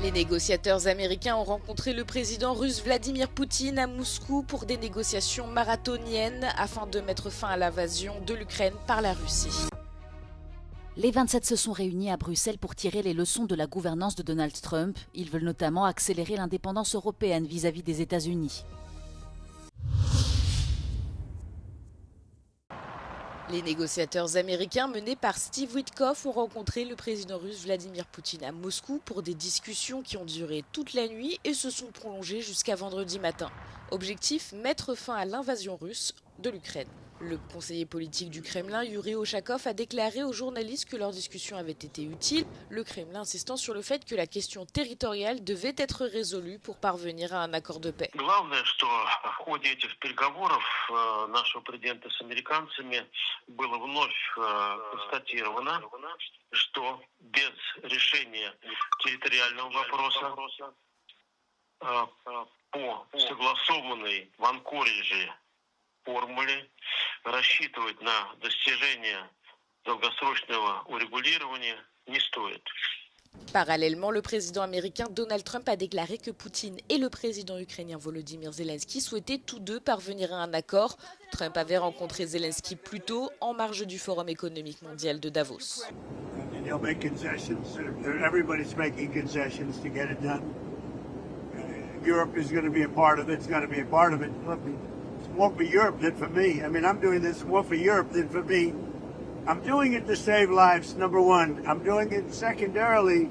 Les négociateurs américains ont rencontré le président russe Vladimir Poutine à Moscou pour des négociations marathoniennes afin de mettre fin à l'invasion de l'Ukraine par la Russie. Les 27 se sont réunis à Bruxelles pour tirer les leçons de la gouvernance de Donald Trump. Ils veulent notamment accélérer l'indépendance européenne vis-à-vis des États-Unis. Les négociateurs américains menés par Steve Witkoff ont rencontré le président russe Vladimir Poutine à Moscou pour des discussions qui ont duré toute la nuit et se sont prolongées jusqu'à vendredi matin. Objectif, mettre fin à l'invasion russe de l'Ukraine. Le conseiller politique du Kremlin, Yuri Ushakov, a déclaré aux journalistes que leur discussion avait été utile, le Kremlin insistant sur le fait que la question territoriale devait être résolue pour parvenir à un accord de paix. Главное, что в ходе этих переговоров нашего президента с американцами было вновь констатировано, что без решения территориального вопроса по согласованной в Анкоридже формуле рассчитывать на достижение долгосрочного урегулирования не стоит. Parallèlement, le président américain Donald Trump a déclaré que Poutine et le président ukrainien Volodymyr Zelensky souhaitaient tous deux parvenir à un accord. Trump avait rencontré Zelensky plus tôt en marge du Forum économique mondial de Davos. Europe is going to be a part of it. It's going to be a part of it. It's more for Europe than for me. I mean, I'm doing this more for Europe than for me. I'm doing it to save lives, number one. I'm doing it secondarily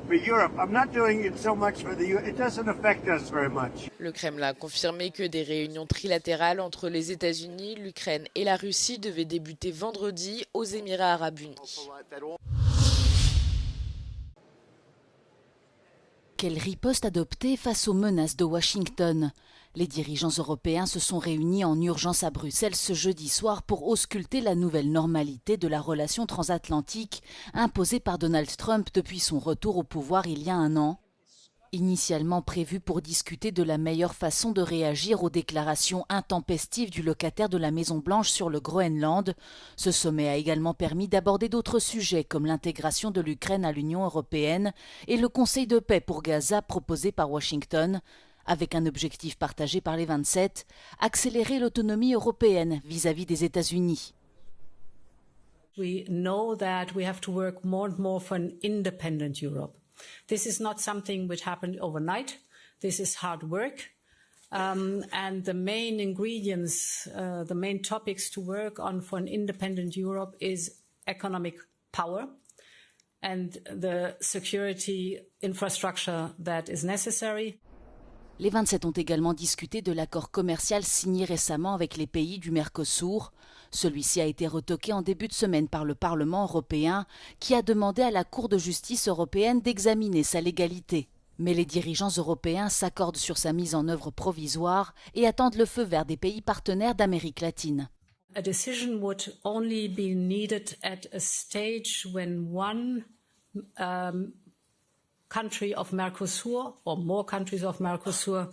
for Europe. I'm not doing it so much for the U.S. It doesn't affect us very much. Le Kremlin a confirmé que des réunions trilatérales entre les États-Unis, l'Ukraine et la Russie devaient débuter vendredi aux Émirats arabes unis. Quelle riposte adopter face aux menaces de Washington? Les dirigeants européens se sont réunis en urgence à Bruxelles ce jeudi soir pour ausculter la nouvelle normalité de la relation transatlantique imposée par Donald Trump depuis son retour au pouvoir il y a un an. Initialement prévu pour discuter de la meilleure façon de réagir aux déclarations intempestives du locataire de la Maison-Blanche sur le Groenland, ce sommet a également permis d'aborder d'autres sujets comme l'intégration de l'Ukraine à l'Union européenne et le Conseil de paix pour Gaza proposé par Washington, avec un objectif partagé par les 27, accélérer l'autonomie européenne vis-à-vis des États-Unis. We know that we have to work more and more for an independent Europe. This is not something which happened overnight. This is hard work. And the main ingredients, the main topics to work on for an independent Europe is economic power and the security infrastructure that is necessary. Les 27 ont également discuté de l'accord commercial signé récemment avec les pays du Mercosur. Celui-ci a été retoqué en début de semaine par le Parlement européen qui a demandé à la Cour de justice européenne d'examiner sa légalité. Mais les dirigeants européens s'accordent sur sa mise en œuvre provisoire et attendent le feu vert des pays partenaires d'Amérique latine. A decision would only be needed at a stage when one country of Mercosur or more countries of Mercosur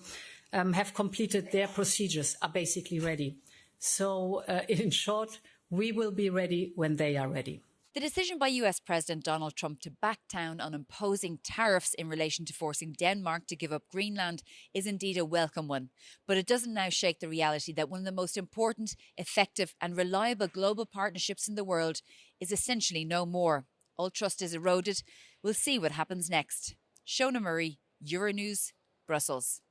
have completed their procedures, are basically ready. So in short, we will be ready when they are ready. The decision by US President Donald Trump to back down on imposing tariffs in relation to forcing Denmark to give up Greenland is indeed a welcome one. But it doesn't now shake the reality that one of the most important, effective and reliable global partnerships in the world is essentially no more. All trust is eroded. We'll see what happens next. Shona Murray, Euronews, Brussels.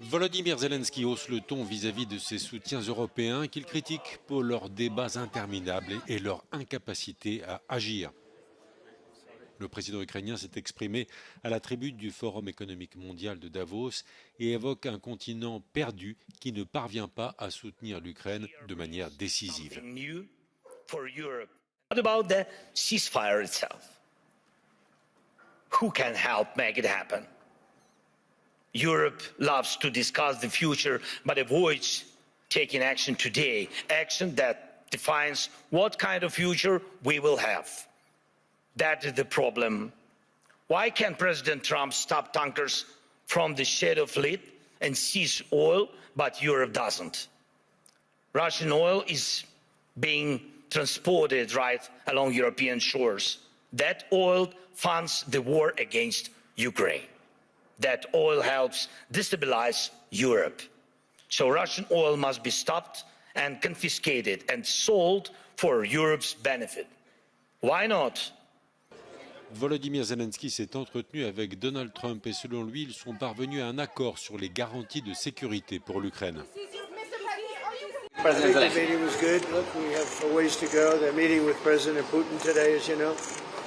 Volodymyr Zelensky hausse le ton vis-à-vis de ses soutiens européens qu'il critique pour leurs débats interminables et leur incapacité à agir. Le président ukrainien s'est exprimé à la tribune du Forum économique mondial de Davos et évoque un continent perdu qui ne parvient pas à soutenir l'Ukraine de manière décisive. What about the ceasefire itself? Who can help make it happen? Europe loves to discuss the future but avoids taking action today, action that defines what kind of future we will have. That is the problem. Why can't President Trump stop tankers from the Strait of Fleet and seize oil, but Europe doesn't? Russian oil is being transported right along European shores. That oil funds the war against Ukraine. That oil helps destabilize Europe. So Russian oil must be stopped and confiscated and sold for Europe's benefit. Why not? Volodymyr Zelensky s'est entretenu avec Donald Trump et selon lui, ils sont parvenus à un accord sur les garanties de sécurité pour l'Ukraine. I think the meeting was good. Look, we have a ways to go. They're meeting with President Putin today, as you know.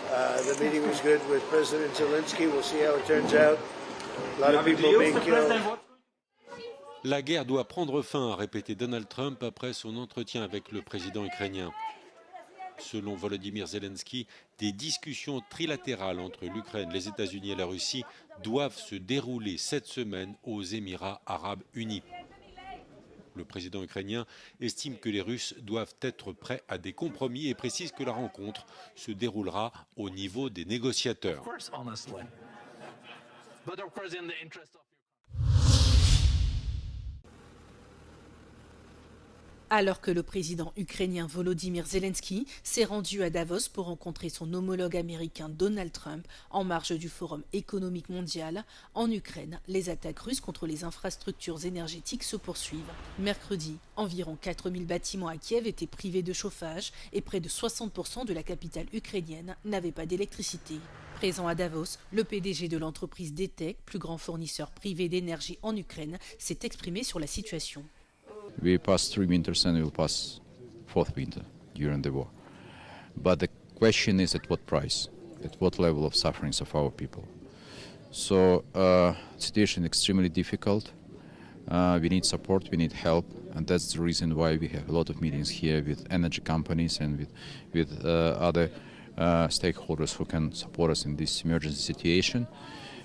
The meeting was good with President Zelensky. We'll see how it turns out. A lot of people being killed. La guerre doit prendre fin, a répété Donald Trump après son entretien avec le président ukrainien. Selon Volodymyr Zelensky, des discussions trilatérales entre l'Ukraine, les États-Unis et la Russie doivent se dérouler cette semaine aux Émirats arabes unis. Le président ukrainien estime que les Russes doivent être prêts à des compromis et précise que la rencontre se déroulera au niveau des négociateurs. Alors que le président ukrainien Volodymyr Zelensky s'est rendu à Davos pour rencontrer son homologue américain Donald Trump en marge du Forum économique mondial, en Ukraine, les attaques russes contre les infrastructures énergétiques se poursuivent. Mercredi, environ 4000 bâtiments à Kiev étaient privés de chauffage et près de 60% de la capitale ukrainienne n'avait pas d'électricité. Présent à Davos, le PDG de l'entreprise DTEK, plus grand fournisseur privé d'énergie en Ukraine, s'est exprimé sur la situation. We passed 3 winters and we'll pass 4th winter during the war. But the question is at what price? At what level of sufferings of our people? So situation is extremely difficult. We need support, we need help, and that's the reason why we have a lot of meetings here with energy companies and with other stakeholders who can support us in this emergency situation.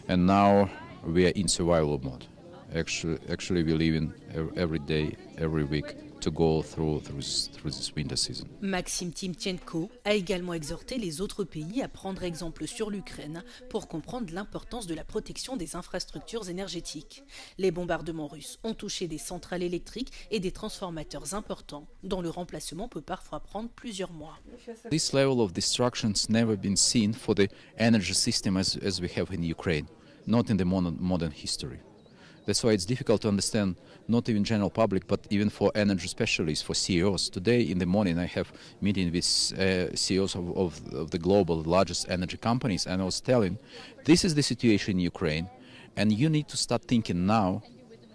And now we are in survival mode. Actually, we live in every day, every week to go through this winter season. Maxime Timchenko a également exhorté les autres pays à prendre exemple sur l'Ukraine pour comprendre l'importance de la protection des infrastructures énergétiques. Les bombardements russes ont touché des centrales électriques et des transformateurs importants, dont le remplacement peut parfois prendre plusieurs mois. This level of destruction's never been seen for the energy system as we have in Ukraine, not in the modern history. That's why it's difficult to understand, not even general public, but even for energy specialists, for CEOs. Today in the morning I have a meeting with CEOs of the global largest energy companies, and I was telling, this is the situation in Ukraine, and you need to start thinking now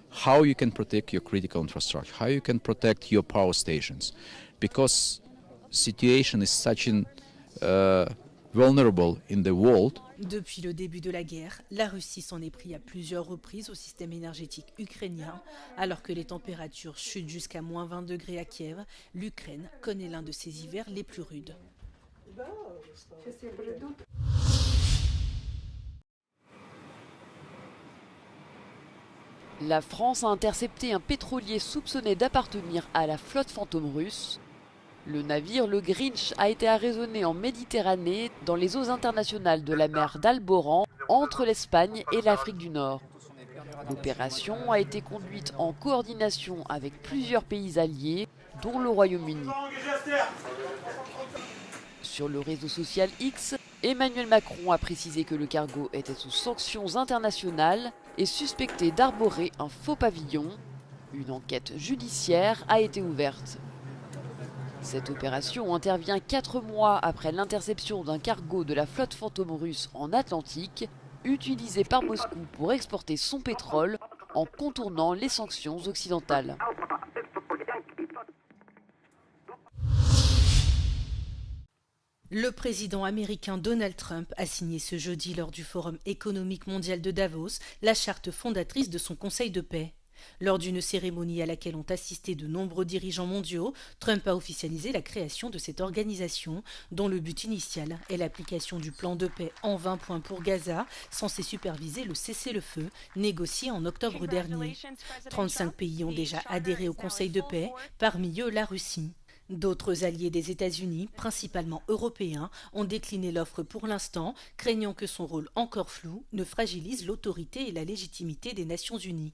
how you can protect your critical infrastructure, how you can protect your power stations, because situation is such an vulnerable in the world. Depuis le début de la guerre, la Russie s'en est pris à plusieurs reprises au système énergétique ukrainien. Alors que les températures chutent jusqu'à moins 20 degrés à Kiev, l'Ukraine connaît l'un de ses hivers les plus rudes. La France a intercepté un pétrolier soupçonné d'appartenir à la flotte fantôme russe. Le navire, le Grinch, a été arraisonné en Méditerranée, dans les eaux internationales de la mer d'Alboran, entre l'Espagne et l'Afrique du Nord. L'opération a été conduite en coordination avec plusieurs pays alliés, dont le Royaume-Uni. Sur le réseau social X, Emmanuel Macron a précisé que le cargo était sous sanctions internationales et suspecté d'arborer un faux pavillon. Une enquête judiciaire a été ouverte. Cette opération intervient 4 mois après l'interception d'un cargo de la flotte fantôme russe en Atlantique, utilisé par Moscou pour exporter son pétrole en contournant les sanctions occidentales. Le président américain Donald Trump a signé ce jeudi lors du Forum économique mondial de Davos la charte fondatrice de son Conseil de paix. Lors d'une cérémonie à laquelle ont assisté de nombreux dirigeants mondiaux, Trump a officialisé la création de cette organisation, dont le but initial est l'application du plan de paix en 20 points pour Gaza, censé superviser le cessez-le-feu, négocié en octobre dernier. 35 pays ont déjà adhéré au Conseil de paix, parmi eux la Russie. D'autres alliés des États-Unis, principalement européens, ont décliné l'offre pour l'instant, craignant que son rôle encore flou ne fragilise l'autorité et la légitimité des Nations Unies.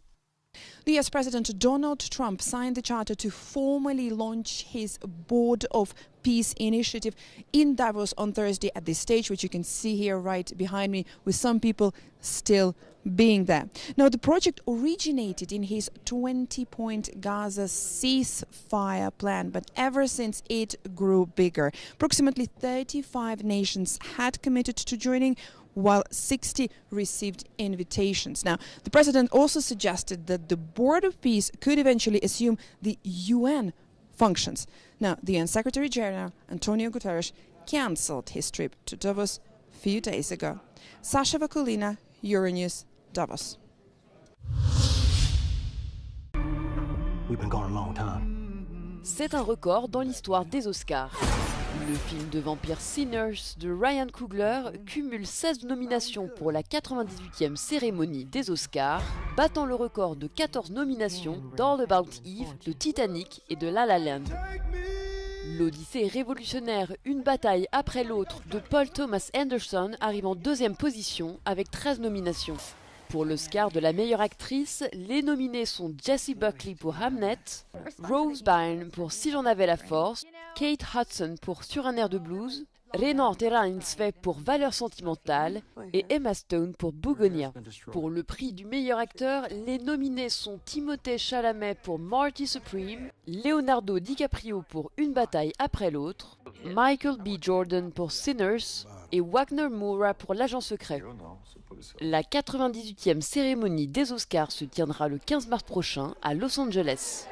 The US President Donald Trump signed the charter to formally launch his Board of Peace Initiative in Davos on Thursday at this stage, which you can see here right behind me, with some people still being there. Now, the project originated in his 20-point Gaza ceasefire plan, but ever since it grew bigger. Approximately 35 nations had committed to joining, while 60 received invitations. Now, the president also suggested that the Board of Peace could eventually assume the UN functions. Now, the UN Secretary General, Antonio Guterres, cancelled his trip to Davos a few days ago. Sasha Vakulina, Euronews, Davos. We've been gone a long time. C'est un record dans l'histoire des Oscars. Le film de vampire Sinners de Ryan Coogler cumule 16 nominations pour la 98e cérémonie des Oscars, battant le record de 14 nominations d'All About Eve, de Titanic et de La La Land. L'Odyssée révolutionnaire, une bataille après l'autre de Paul Thomas Anderson arrive en deuxième position avec 13 nominations. Pour l'Oscar de la meilleure actrice, les nominés sont Jessie Buckley pour Hamnet, Rose Byrne pour Si j'en avais la force, Kate Hudson pour Sur un air de blues, René Terransve pour Valeurs sentimentales et Emma Stone pour Bougonia. Pour le prix du meilleur acteur, les nominés sont Timothée Chalamet pour Marty Supreme, Leonardo DiCaprio pour Une bataille après l'autre, Michael B. Jordan pour Sinners et Wagner Moura pour L'agent secret. La 98e cérémonie des Oscars se tiendra le 15 mars prochain à Los Angeles.